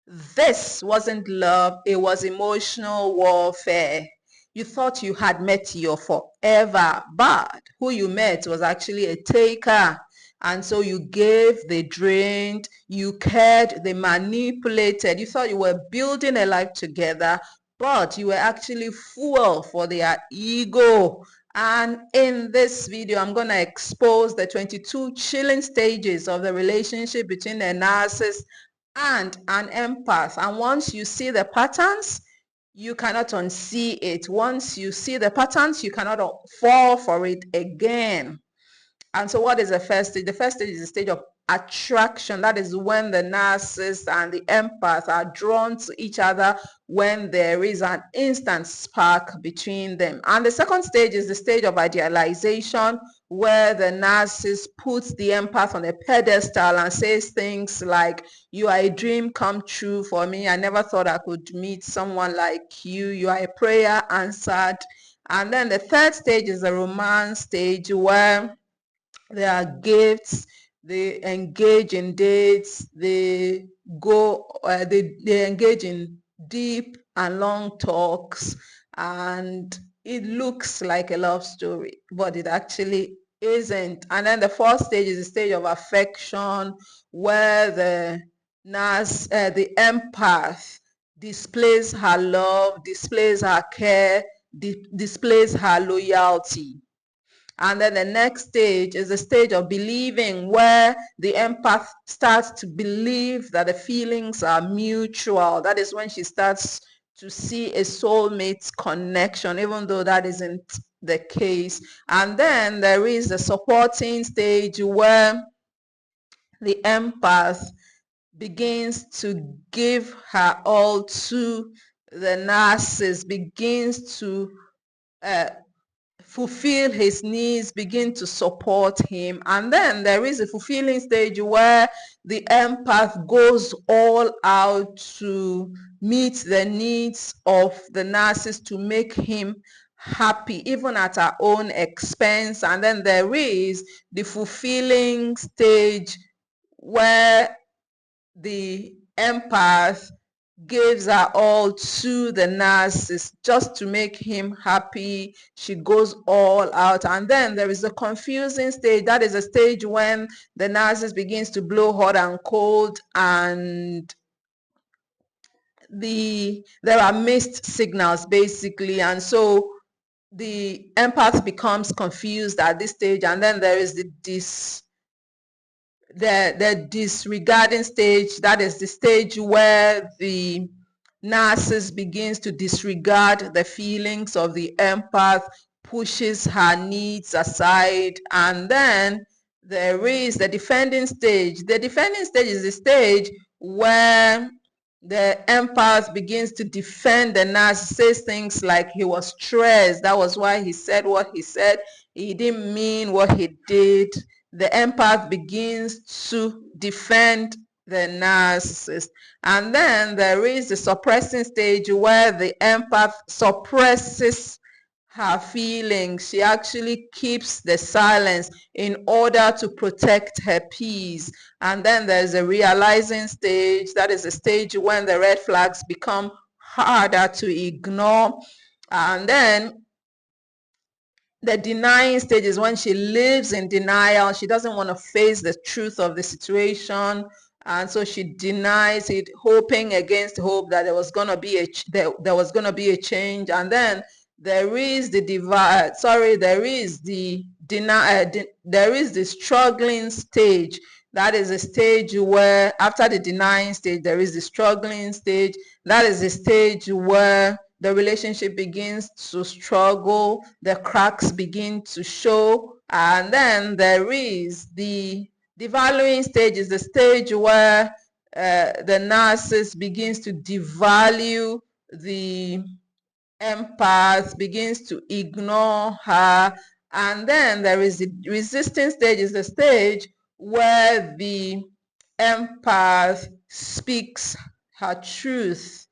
This wasn't love, it was emotional warfare. You thought you had met your forever, but who you met was actually a taker. And so you gave, they drained, you cared, they manipulated. You thought you were building a life together, but you were actually fuel for their ego. And in this video, I'm going to expose the 22 chilling stages of the relationship between a narcissist and an empath. And once you see the patterns, you cannot unsee it. Once you see the patterns, you cannot fall for it again. And so what is the first stage? The first stage is the stage of attraction. That is when the narcissist and the empath are drawn to each other, when there is an instant spark between them. And the second stage is the stage of idealization, where the narcissist puts the empath on a pedestal and says things like, you are a dream come true for me. I never thought I could meet someone like you. You are a prayer answered. And then the third stage is the romance stage, where there are gifts, they engage in dates, they engage in deep and long talks, and it looks like a love story, but it actually isn't. And then the fourth stage is the stage of affection, where the empath displays her love, displays her care, displays her loyalty. And then the next stage is the stage of believing, where the empath starts to believe that the feelings are mutual. That is when she starts to see a soulmate connection, even though that isn't the case. And then there is the supporting stage, where the empath begins to give her all to the narcissist, begins to fulfill his needs, begin to support him. And then there is a fulfilling stage, where the empath goes all out to meet the needs of the narcissist, to make him happy, even at her own expense. And then there is the fulfilling stage, where the empath gives her all to the narcissist just to make him happy. She goes all out. And then there is a confusing stage. That is a stage when the narcissist begins to blow hot and cold, and there are mixed signals basically. And so the empath becomes confused at this stage. And then there is the disregarding stage. That is the stage where the narcissist begins to disregard the feelings of the empath, pushes her needs aside. And then there is the defending stage. The defending stage is the stage where the empath begins to defend the narcissist, says things like he was stressed, that was why he said what he said, he didn't mean what he did. The empath begins to defend the narcissist. And then there is the suppressing stage, where the empath suppresses her feelings. She actually keeps the silence in order to protect her peace. And then there's a realizing stage. That is a stage when the red flags become harder to ignore. And then the denying stage is when she lives in denial. She doesn't want to face the truth of the situation, and so she denies it, hoping against hope that there was going to be a change. And then there is the struggling stage. That is a stage where, after the denying stage, there is the struggling stage. That is the stage where the relationship begins to struggle, the cracks begin to show. And then there is the devaluing stage, is the stage where the narcissist begins to devalue the empath, begins to ignore her. And then there is the resisting stage, is the stage where the empath speaks her truth.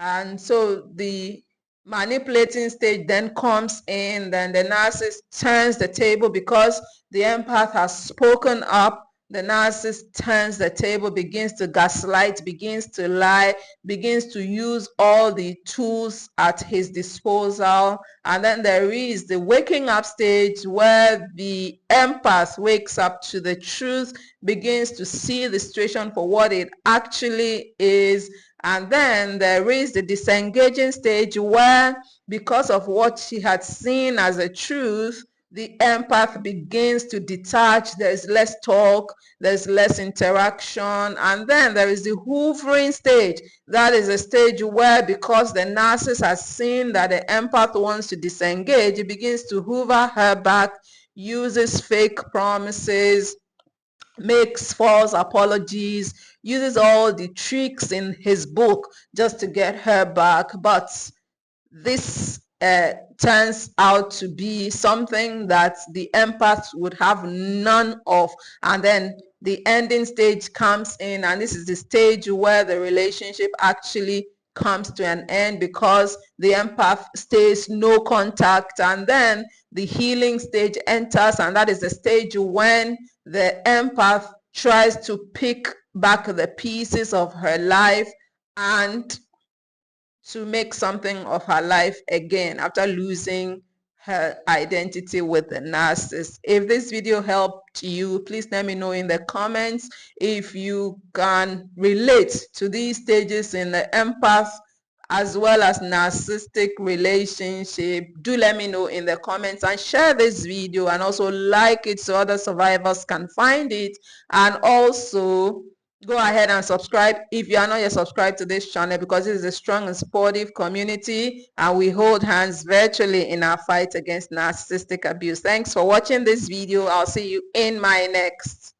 And so the manipulating stage then comes in. Then the narcissist turns the table, because the empath has spoken up. The narcissist turns the table, begins to gaslight, begins to lie, begins to use all the tools at his disposal. And then there is the waking up stage where the empath wakes up to the truth, begins to see the situation for what it actually is. And then there is the disengaging stage where, because of what she had seen as a truth, the empath begins to detach. There's less talk, there's less interaction. And then there is the hoovering stage. That is a stage where, because the narcissist has seen that the empath wants to disengage, he begins to hoover her back, uses fake promises, makes false apologies, uses all the tricks in his book just to get her back. But this turns out to be something that the empath would have none of. And then the ending stage comes in, and this is the stage where the relationship actually comes to an end because the empath stays no contact. And then the healing stage enters, and that is the stage when the empath tries to pick back the pieces of her life and to make something of her life again after losing her identity with the narcissist. If this video helped you, please let me know in the comments. If you can relate to these stages in the empath as well as narcissistic relationship, do let me know in the comments, and share this video and also like it so other survivors can find it. And also go ahead and subscribe if you are not yet subscribed to this channel, because it is a strong and supportive community and we hold hands virtually in our fight against narcissistic abuse. Thanks for watching this video. I'll see you in my next.